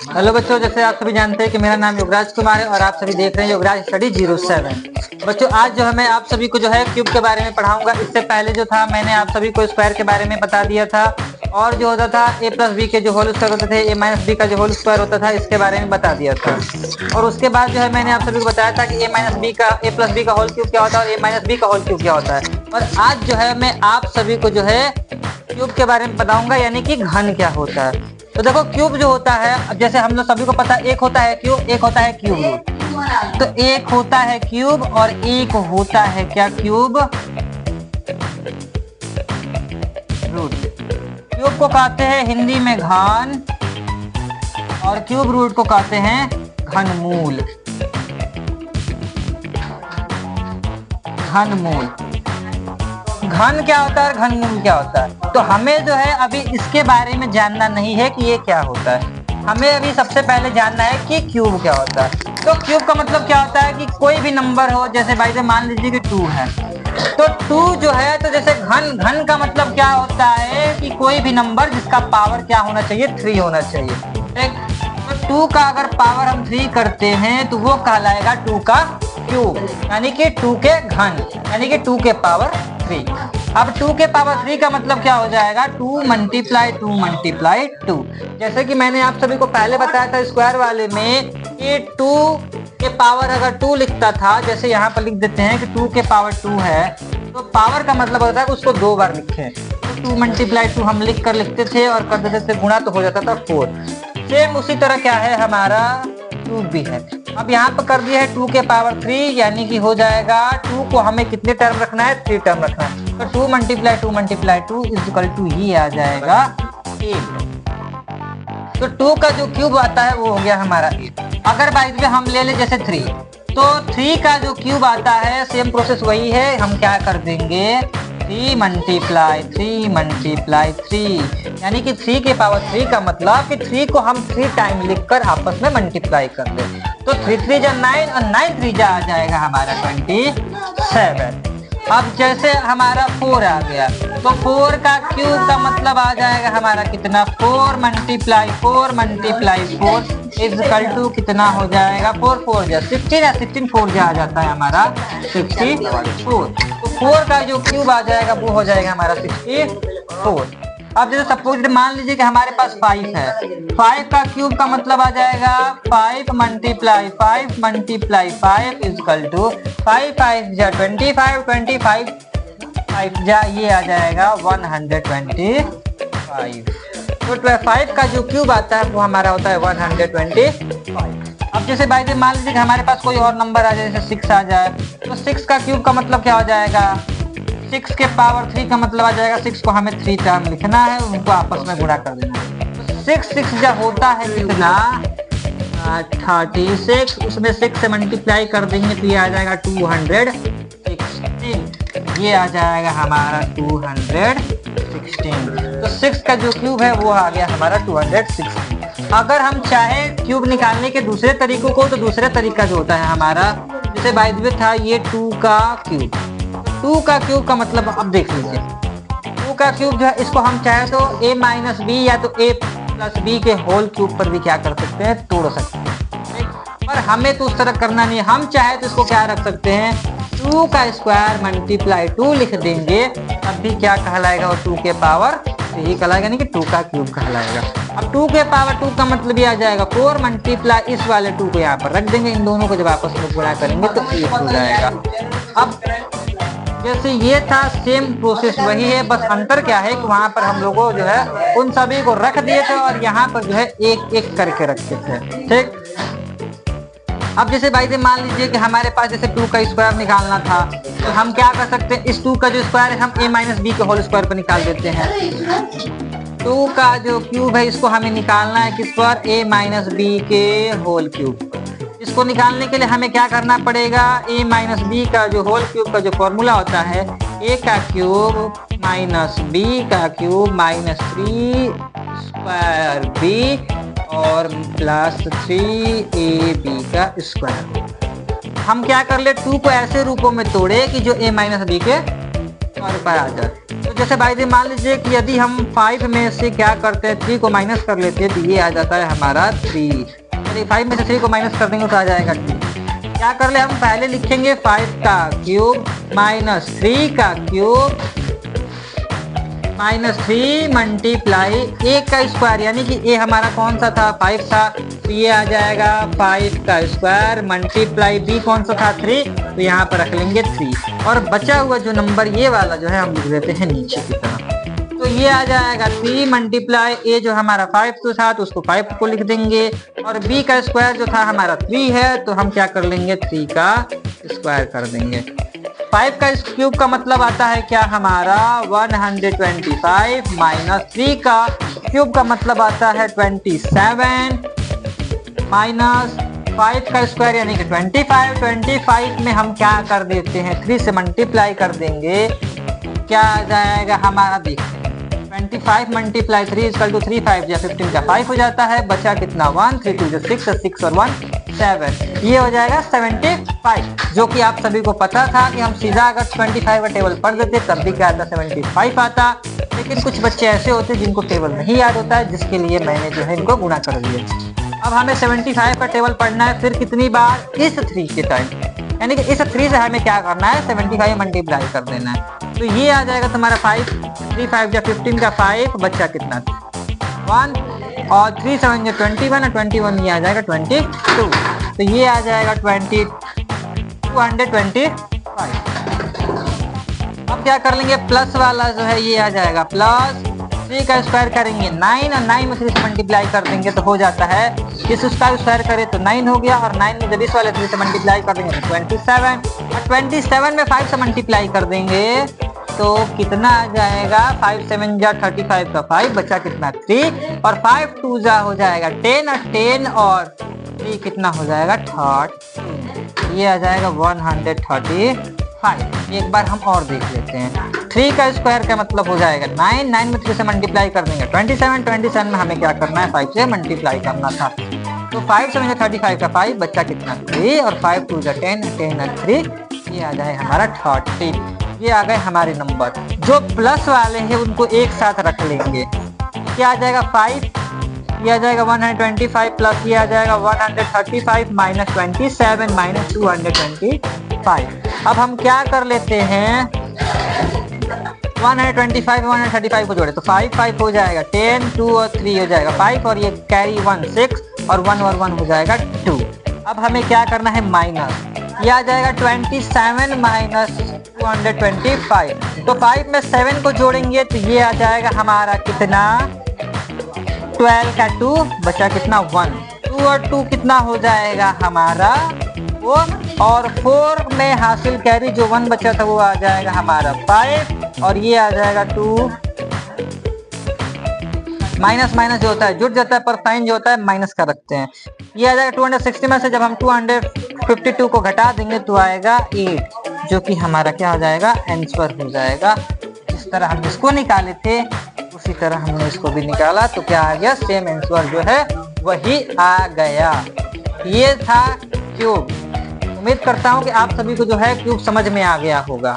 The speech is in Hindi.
हेलो बच्चों, जैसे आप सभी जानते हैं कि मेरा नाम युवराज कुमार है और आप सभी देख रहे हैं युवराज स्टडी 07। बच्चों, आज जो है मैं आप सभी को जो है क्यूब के बारे में पढ़ाऊंगा। इससे पहले जो था मैंने आप सभी को स्क्वायर के बारे में बता दिया था, और जो होता था a प्लस बी के जो होल स्क्वायर होते थे, a माइनस बी का जो होल स्क्वायर होता था, इसके बारे में बता दिया था। और उसके बाद जो है मैंने आप सभी को बताया था कि a माइनस बी का a प्लस बी का होल क्यूब क्या होता है और a माइनस बी का होल क्यूब क्या होता है। और आज जो है मैं आप सभी को जो है क्यूब के बारे में बताऊंगा, यानी कि घन क्या होता है। तो देखो, क्यूब जो होता है, अब जैसे हम लोग सभी को पता है, एक होता है क्यूब, एक होता है क्यूब रूट। तो एक होता है क्यूब और एक होता है क्या, क्यूब रूट। क्यूब को कहते हैं हिंदी में घन, और क्यूब रूट को कहते हैं घनमूल। घनमूल, घन क्या होता है और घनमूल क्या होता है, तो हमें जो है अभी इसके बारे में जानना नहीं है कि ये क्या होता है। हमें अभी सबसे पहले जानना है कि क्यूब क्या होता है। तो क्यूब का मतलब क्या होता है कि कोई भी नंबर हो, जैसे भाई से मान लीजिए कि 2 है, तो 2 जो है, तो जैसे घन का मतलब क्या होता है कि कोई भी नंबर जिसका पावर क्या होना चाहिए, 3 होना चाहिए। ठीक, तो 2 का अगर पावर हम 3 करते हैं तो वो कहलाएगा 2 का क्यूब, यानी कि 2 के घन, यानी कि 2 के पावर 3। अब 2 के पावर 3 का मतलब क्या हो जाएगा, 2 मल्टीप्लाई 2 मल्टीप्लाई 2। जैसे कि मैंने आप सभी को पहले बताया था स्क्वायर वाले में कि 2 के पावर अगर 2 लिखता था, जैसे यहाँ पर लिख देते हैं कि 2 के पावर 2 है, तो पावर का मतलब होता है कि उसको 2 बार लिखें। तो 2 मल्टीप्लाई 2 हम लिख कर लिखते थे और कर देते थे गुणा, तो हो जाता था 4। सेम उसी तरह क्या है, हमारा क्यूब भी है। अब यहाँ पर कर दिया है 2 के पावर 3, यानी कि हो जाएगा 2 को हमें कितने टर्म रखना है, 3 टर्म रखना है। तो 2 multiply 2 multiply 2 is equal to ही आ जाएगा 8। तो 2 का जो क्यूब आता है वो हो गया हमारा 8। अगर बाई द वे हम ले ले जैसे 3, तो 3 का जो क्यूब आता है, सेम प्रोसेस वही है, हम क्या कर देंगे, 3 मल्टीप्लाई 3 मल्टीप्लाई 3, यानी कि 3 के पावर 3 का मतलब कि 3 को हम 3 टाइम लिखकर आपस में मल्टीप्लाई कर दें। तो 3 3 जा 9 और 9 3 जा आ जाएगा हमारा 27। अब जैसे हमारा 4 आ गया, तो 4 का क्यूब का मतलब आ जाएगा हमारा कितना, 4 multiply 4 multiply 4 is equal to कितना हो जाएगा, 4 4 जा 16 या 16 4 जा आ जाता है हमारा 64। तो 4 का जो क्यूब आ जाएगा वो हो जाएगा हमारा 64। अब जैसे सपोज मान लीजिए कि हमारे पास 5 है, 5 का क्यूब का मतलब आ जाएगा 5 multiply 5 multiply 5 is equal to 5 5 जा 25 25 5 जा ये आ जाएगा 125। तो 5 का जो क्यूब आता है वो हमारा होता है 125। अब जैसे बाई द वे मान लीजिए कि हमारे पास कोई और नंबर आ जाए, जैसे 6 आ जाए, तो 6 का क्यूब का मतलब क्या हो जाएगा, 6 के पावर 3 का मतलब आ जाएगा, 6 को हमें 3 टर्म लिखना है, उनको आपस में गुणा कर देना है। तो 6 6 जा होता है कितना, 36, उसमें 6 से मल्टीप्लाई कर देंगे तो ये आ जाएगा 216, ये आ जाएगा हमारा 216। तो 6 का जो क्यूब है वो आ गया हमारा 216। अगर हम चाहे क्यूब निकालने के दूसरे तरीकों को, तो दूसरे तरीका जो होता है हमारा, जैसे बाय द वे था ये 2 का क्यूब। 2 का क्यूब का मतलब अब देख लीजिए, 2 का क्यूब जो है इसको हम चाहे तो a माइनस बी या तो a प्लस बी के होल क्यूब पर भी क्या कर सकते हैं, तोड़ सकते हैं। पर हमें तो उस तरह करना नहीं, हम चाहे तो इसको क्या रख सकते हैं, 2 का स्क्वायर मल्टीप्लाई 2 लिख देंगे, तब भी क्या कहलाएगा, और 2 के पावर 3 कहलाएगा, यानी कि 2 का क्यूब कहलाएगा। अब 2 के पावर 2 का मतलब ये आ जाएगा 4 मल्टीप्लाई इस वाले 2 को यहाँ पर रख देंगे, इन दोनों को जब आपस में गुणा करेंगे तो 1 हो जाएगा। अब जैसे ये था, सेम प्रोसेस वही है, बस अंतर क्या है कि वहां पर हम लोगों जो है उन सभी को रख दिए थे और यहाँ पर जो है एक एक करके रखे थे। ठीक, अब जैसे भाई से मान लीजिए कि हमारे पास जैसे 2 का स्क्वायर निकालना था, तो हम क्या कर सकते हैं, इस 2 का जो स्क्वायर है हम a माइनस बी के होल स्क्वायर पर निकाल देते हैं। 2 का जो क्यूब है इसको हमें निकालना है किस पर, a माइनस बी के होल क्यूब। इसको निकालने के लिए हमें क्या करना पड़ेगा, a माइनस बी का जो होल क्यूब का जो फॉर्मूला होता है, a का क्यूब माइनस b का क्यूब माइनस 3 स्क्वायर b और प्लस 3ab का स्क्वायर। हम क्या कर ले, 2 को ऐसे रूपों में तोड़े कि जो a माइनस बी के पर आ जाए। तो जैसे भाई जी मान लीजिए कि यदि हम 5 में से क्या करते हैं 3 को माइनस कर लेते हैं तो ये आ जाता है हमारा 3। यदि 5 में से 3 को माइनस कर देंगे तो आ जाएगा 2। क्या कर ले हम पहले लिखेंगे 5 का क्यूब माइनस 3 का क्यूब माइनस 3 मल्टीप्लाई ए का स्क्वायर, यानी कि ए हमारा कौन सा था 5 था, तो ये आ जाएगा 5 का स्क्वायर मल्टीप्लाई बी कौन सा था 3, तो यहाँ पर रख लेंगे 3 और बचा हुआ जो नंबर ये वाला जो है हम लिख देते हैं नीचे की तरफ। तो ये आ जाएगा 3 मल्टीप्लाई ए जो हमारा 5 तो था तो उसको 5 को लिख देंगे और बी का स्क्वायर जो था हमारा 3 है तो हम क्या कर लेंगे 3 का स्क्वायर कर देंगे। 5 का क्यूब का मतलब आता है क्या हमारा 125 माइनस 3 का क्यूब का मतलब आता है 27 माइनस 5 का स्क्वायर यानी कि 25 में हम क्या कर देते हैं 3 से मल्टीप्लाई कर देंगे, क्या आ जाएगा हमारा देखते हैं 25 मल्टीप्लाई 3 इक्वल टू 3 5 या 15 का 5 हो जाता है, बचा कितना 1 3 2 6 6 और 1 7, ये हो जाएगा 75, जो कि आप सभी को पता था कि हम सीधा अगर 25 का टेबल पढ़ देते तब भी क्या आता 75 आता, लेकिन कुछ बच्चे ऐसे होते हैं जिनको टेबल नहीं याद होता है, जिसके लिए मैंने जो है इनको गुणा कर दिया। अब हमें 75 का टेबल पढ़ना है, फिर कितनी बार इस 3 के टाइम, यानी कि इस 3 से हमें क्या करना है 75 मल्टीप्लाई कर देना है, तो ये आ जाएगा तुम्हारा 5 3 5 या 15 का 5, बच्चा कितना 1 और 3 7 या 21 और 21 ये आ जाएगा 22, तो ये आ जाएगा 225। अब क्या कर लेंगे प्लस वाला जो है ये आ जाएगा प्लस 3 का स्क्वायर करेंगे 9 और 9 में 3 से मल्टीप्लाई कर देंगे तो हो जाता है, इस उसका स्क्वायर करे तो 9 हो गया और 9 में जब इस वाले 3 से मल्टीप्लाई कर देंगे तो 27 और 27 में 5 से मल्टीप्लाई कर देंगे तो कितना आ जाएगा 5 7 जा 35 का 5, बचा कितना 3 और 5 2 जा हो जाएगा 10 और 10 और 3 कितना हो जाएगा 30, ये आ जाएगा 135। एक बार हम और देख लेते हैं, 3 का स्क्वायर का मतलब हो जाएगा 9 9 में 3 से मल्टीप्लाई कर देंगे 27 में हमें क्या करना है 5 से मल्टीप्लाई करना था, तो 5 7 जा 35 का 5, बच्चा कितना 3 और 5 2 जा 10 10 और 3, ये आ जाए हमारा 30। ये आ गए हमारे नंबर। जो प्लस वाले हैं उनको एक साथ रख लेंगे, क्या आ जाएगा 5, ये आ जाएगा 125 प्लस ये आ जाएगा 135 माइनस 27 माइनस 225। अब हम क्या कर लेते हैं 125 135 को जोड़े तो 5 5 हो जाएगा 10 2 और 3 हो जाएगा 5 और ये कैरी 1 6 और 1 और 1 हो जाएगा 2। अब हमें क्या करना है माइनस, ये आ जाएगा 27 माइनस 225, तो 5 में 7 को जोड़ेंगे तो ये आ जाएगा हमारा कितना 12 का 2, बचा कितना 1 2 और 2 कितना हो जाएगा हमारा 4 और 4 में हासिल कैरी जो 1 बचा था वो आ जाएगा हमारा 5 और ये आ जाएगा 2, माइनस माइनस जो होता है जुड़ जाता है पर साइन जो होता है माइनस का रखते हैं, ये आ जाएगा 260 में से जब हम 252 को घटा देंगे तो आएगा 8, जो कि हमारा क्या हो जाएगा आंसर हो जाएगा। जिस तरह हम इसको निकाले थे उसी तरह हमने इसको भी निकाला तो क्या आ गया सेम आंसर जो है वही आ गया। ये था क्यूब। उम्मीद करता हूँ कि आप सभी को जो है क्यूब समझ में आ गया होगा।